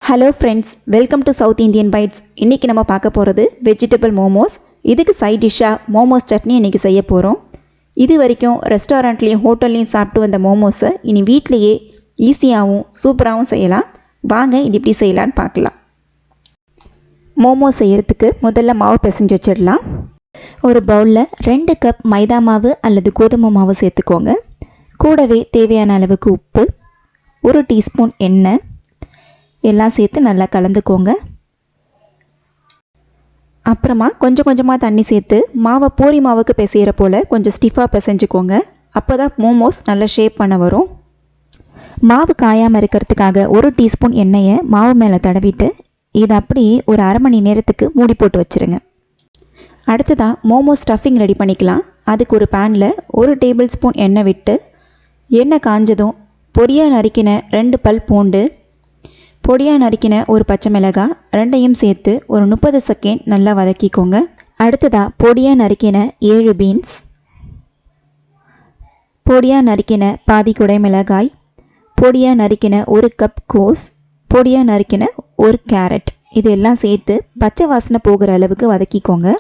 Hello friends, welcome to south Indian bites. இன்றைக்கி நம்ம பார்க்க போகிறது வெஜிடபிள் மோமோஸ். இதுக்கு சைட் டிஷ்ஷாக மோமோஸ் சட்னி இன்றைக்கி செய்ய போகிறோம். இது வரைக்கும் ரெஸ்டாரண்ட்லேயும் ஹோட்டல்லையும் சாப்பிட்டு வந்த மோமோஸை இனி வீட்லேயே ஈஸியாகவும் சூப்பராகவும் செய்யலாம். வாங்க இது எப்படி செய்யலான்னு பார்க்கலாம். மோமோஸ் செய்கிறதுக்கு முதல்ல மாவு பிசைஞ்சு வச்சிடலாம். ஒரு பவுலில் 2 கப் மைதா மாவு அல்லது கோதுமை மாவு சேர்த்துக்கோங்க. கூடவே தேவையான அளவுக்கு உப்பு, 1 டீஸ்பூன் எண்ணெய் எல்லாம் சேர்த்து நல்லா கலந்துக்கோங்க. அப்புறமா கொஞ்சம் கொஞ்சமாக தண்ணி சேர்த்து மாவை பூரி மாவுக்கு பிசைகிற போல் கொஞ்சம் ஸ்டிஃபாக பிசைஞ்சுக்கோங்க. அப்போ தான் மோமோஸ் நல்லா ஷேப் பண்ண வரும். மாவு காயாமல் இருக்கிறதுக்காக 1 டீஸ்பூன் எண்ணெயை மாவு மேலே தடவிட்டு இதை அப்படியே ஒரு அரை மணி நேரத்துக்கு மூடி போட்டு வச்சுருங்க. அடுத்ததாக மோமோஸ் ஸ்டஃபிங் ரெடி பண்ணிக்கலாம். அதுக்கு ஒரு பேனில் 1 டேபிள் ஸ்பூன் எண்ணெய் விட்டு எண்ணெய் காஞ்சதும் பொடியாக நறுக்கின 2 பல் பூண்டு, பொடியாக நறுக்கின ஒரு பச்சை மிளகாய் ரெண்டையும் சேர்த்து ஒரு 30 செகண்ட் நல்லா வதக்கிக்கோங்க. அடுத்ததாக பொடியாக நறுக்கின 7 பீன்ஸ், பொடியாக நறுக்கின பாதி குடை மிளகாய், பொடியாக நறுக்கின 1 கப் கோஸ், பொடியாக நறுக்கின 1 கேரட் இதெல்லாம் சேர்த்து பச்சை வாசனை போகிற அளவுக்கு வதக்கிக்கோங்க.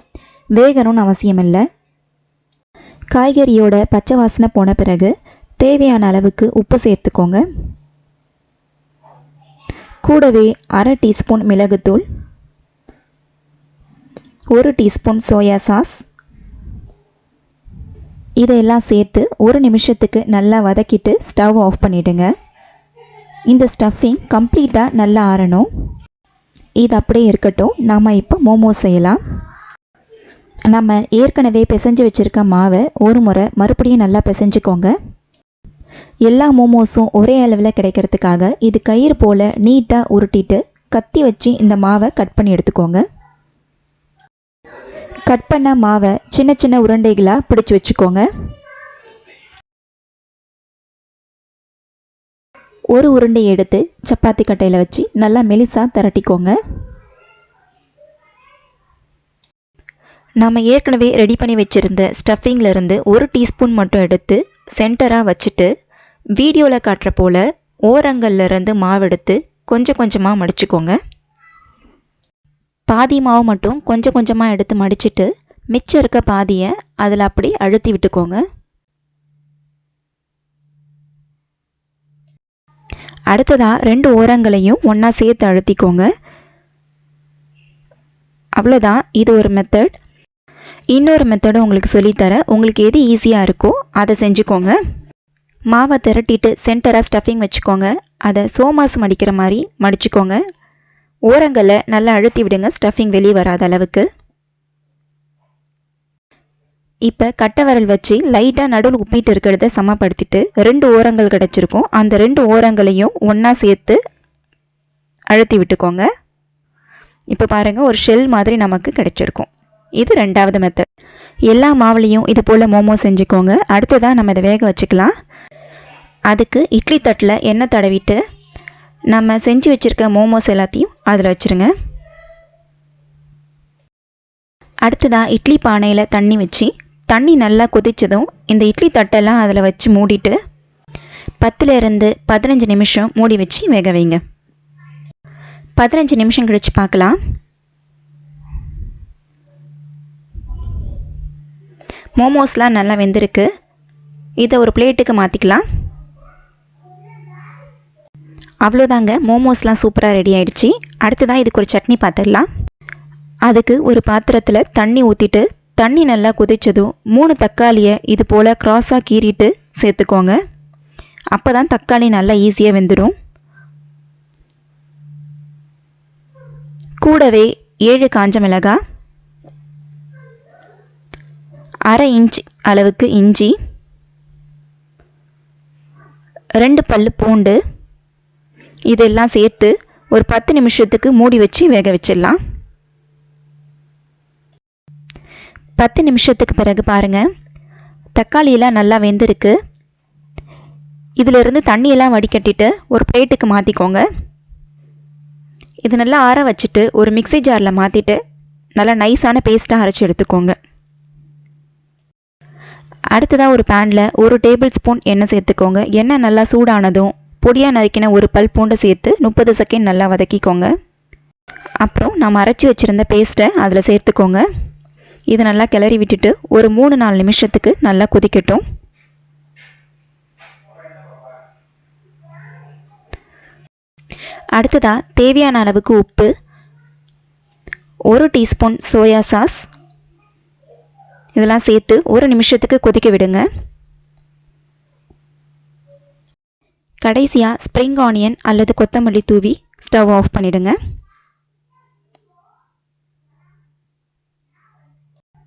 வேகணும்னு அவசியம் இல்லை. காய்கறியோட பச்சை வாசனை போன பிறகு தேவையான அளவுக்கு உப்பு சேர்த்துக்கோங்க. கூடவே அரை டீஸ்பூன் மிளகுத்தூள், 1 டீஸ்பூன் சோயா சாஸ் இதையெல்லாம் சேர்த்து 1 நிமிஷத்துக்கு நல்லா வதக்கிட்டு ஸ்டவ் ஆஃப் பண்ணிவிடுங்க. இந்த ஸ்டஃபிங் கம்ப்ளீட்டாக நல்லா ஆறணும். இது அப்படியே இருக்கட்டும். நாம் இப்போ மோமோஸ் செய்யலாம். நம்ம ஏற்கனவே பிசைஞ்சு வச்சுருக்க மாவை ஒரு முறை மறுபடியும் நல்லா பிசைஞ்சுக்கோங்க. எல்லா மோமோஸும் ஒரே அளவில் கிடைக்கிறதுக்காக இது கயிறு போல் நீட்டாக உருட்டிட்டு கத்தி வச்சு இந்த மாவை கட் பண்ணி எடுத்துக்கோங்க. கட் பண்ண மாவை சின்ன சின்ன உருண்டைகளாக பிடிச்சி வச்சுக்கோங்க. ஒரு உருண்டையை எடுத்து சப்பாத்தி கட்டையில் வச்சு நல்லா மெலிசாக திரட்டிக்கோங்க. நம்ம ஏற்கனவே ரெடி பண்ணி வச்சுருந்த ஸ்டஃபிங்லேருந்து 1 டீஸ்பூன் மட்டும் எடுத்து சென்டராக வச்சுட்டு வீடியோவில் காட்டுற போல் ஓரங்கள்லேருந்து மாவெடுத்து கொஞ்சம் கொஞ்சமாக மடிச்சுக்கோங்க. பாதி மாவு மட்டும் கொஞ்சம் கொஞ்சமாக எடுத்து மடிச்சுட்டு மிச்சம் இருக்க பாதியை அதில் அப்படி அழுத்தி விட்டுக்கோங்க. அடுத்ததாக 2 ஓரங்களையும் ஒன்றா சேர்த்து அழுத்திக்கோங்க. அவ்வளோதான். இது ஒரு மெத்தட். இன்னொரு மெத்தடும் உங்களுக்கு சொல்லித்தரேன். உங்களுக்கு எது ஈஸியாக இருக்கோ அதை செஞ்சுக்கோங்க. மாவை திரட்டிட்டு சென்டராக ஸ்டஃபிங் வச்சுக்கோங்க. அதை சோமாஸ் மடிக்கிற மாதிரி மடிச்சுக்கோங்க. ஓரங்களை நல்லா அழுத்தி விடுங்க, ஸ்டஃபிங் வெளியே வராத அளவுக்கு. இப்போ கட்டை விரல் வச்சு லைட்டாக நடுவில் உப்பிட்டு இருக்கிறத சமப்படுத்திட்டு 2 ஓரங்கள் கிடச்சிருக்கும். அந்த 2 ஓரங்களையும் ஒன்றா சேர்த்து அழுத்தி விட்டுக்கோங்க. இப்போ பாருங்கள், ஒரு ஷெல் மாதிரி நமக்கு கிடச்சிருக்கும். இது 2வது மெத்தட். எல்லா மாவுலையும் இது போல் மோமோ செஞ்சுக்கோங்க. அடுத்ததாக நம்ம இதை வேக வச்சுக்கலாம். அதுக்கு இட்லி தட்டில் எண்ணெய் தடவிட்டு நம்ம செஞ்சு வச்சுருக்க மோமோஸ் எல்லாத்தையும் அதில் வச்சுருங்க. அடுத்ததாக இட்லி பானையில் தண்ணி வச்சு தண்ணி நல்லா கொதித்ததும் இந்த இட்லி தட்டெல்லாம் அதில் வச்சு மூடிட்டு 10லேருந்து 15 நிமிஷம் மூடி வச்சு வேக வைங்க. 15 நிமிஷம் கழித்து பார்க்கலாம். மோமோஸ்லாம் நல்லா வெந்திருக்கு. இதை ஒரு பிளேட்டுக்கு மாற்றிக்கலாம். அவ்வளோதாங்க, மோமோஸ்லாம் சூப்பராக ரெடி ஆகிடுச்சு. அடுத்ததான் இதுக்கு ஒரு சட்னி பார்த்துடலாம். அதுக்கு ஒரு பாத்திரத்தில் தண்ணி ஊற்றிட்டு தண்ணி நல்லா கொதித்ததும் 3 தக்காளியை இது போல் க்ராஸாக கீறிட்டு சேர்த்துக்கோங்க. அப்போ தான் தக்காளி நல்லா ஈஸியாக வெந்துடும். கூடவே 7 காஞ்ச மிளகாய், அரை இன்ச் அளவுக்கு இஞ்சி, 2 பல் பூண்டு இதெல்லாம் சேர்த்து ஒரு 10 நிமிஷத்துக்கு மூடி வச்சு வேக வச்சிடலாம். 10 நிமிஷத்துக்கு பிறகு பாருங்கள், தக்காளியெல்லாம் நல்லா வெந்திருக்கு. இதிலிருந்து தண்ணியெல்லாம் வடிகட்டிட்டு ஒரு பிளேட்டுக்கு மாற்றிக்கோங்க. இது நல்லா ஆற வச்சுட்டு ஒரு மிக்ஸி ஜாரில் மாற்றிட்டு நல்லா நைஸான பேஸ்ட்டாக அரைச்சி எடுத்துக்கோங்க. அடுத்ததாக ஒரு பேனில் 1 டேபிள் ஸ்பூன் எண்ணெய் சேர்த்துக்கோங்க. எண்ணெய் நல்லா சூடானதும் பொடியாக நறுக்கின ஒரு பல் பூண்டை சேர்த்து 30 செகண்ட் நல்லா வதக்கிக்கோங்க. அப்புறம் நம்ம அரைச்சி வச்சுருந்த பேஸ்ட்டை அதில் சேர்த்துக்கோங்க. இதை நல்லா கிளறி விட்டுட்டு ஒரு 3-4 நிமிஷத்துக்கு நல்லா கொதிக்கட்டும். அடுத்ததாக தேவையான அளவுக்கு உப்பு, 1 டீஸ்பூன் சோயா சாஸ் இதெல்லாம் சேர்த்து 1 நிமிஷத்துக்கு கொதிக்க விடுங்க. கடைசியாக ஸ்ப்ரிங் ஆனியன் அல்லது கொத்தமல்லி தூவி ஸ்டவ் ஆஃப் பண்ணிவிடுங்க.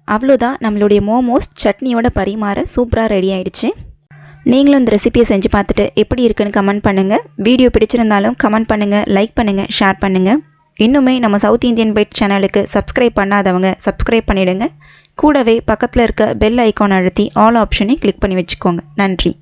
அவ்வளோதான், நம்மளுடைய மோமோஸ் சட்னியோட பரிமாற சூப்பராக ரெடி ஆயிடுச்சு. நீங்களும் இந்த ரெசிபியை செஞ்சு பார்த்துட்டு எப்படி இருக்குன்னு கமெண்ட் பண்ணுங்கள். வீடியோ பிடிச்சிருந்தாலும் கமெண்ட் பண்ணுங்கள், லைக் பண்ணுங்கள், ஷேர் பண்ணுங்கள். இன்னுமே நம்ம சவுத் இந்தியன் பைட் சேனலுக்கு சப்ஸ்கிரைப் பண்ணாதவங்க சப்ஸ்கிரைப் பண்ணிவிடுங்க. கூடவே பக்கத்தில் இருக்க பெல் ஐக்கான் அழுத்தி ஆல் ஆப்ஷனை கிளிக் பண்ணி வச்சுக்கோங்க. நன்றி.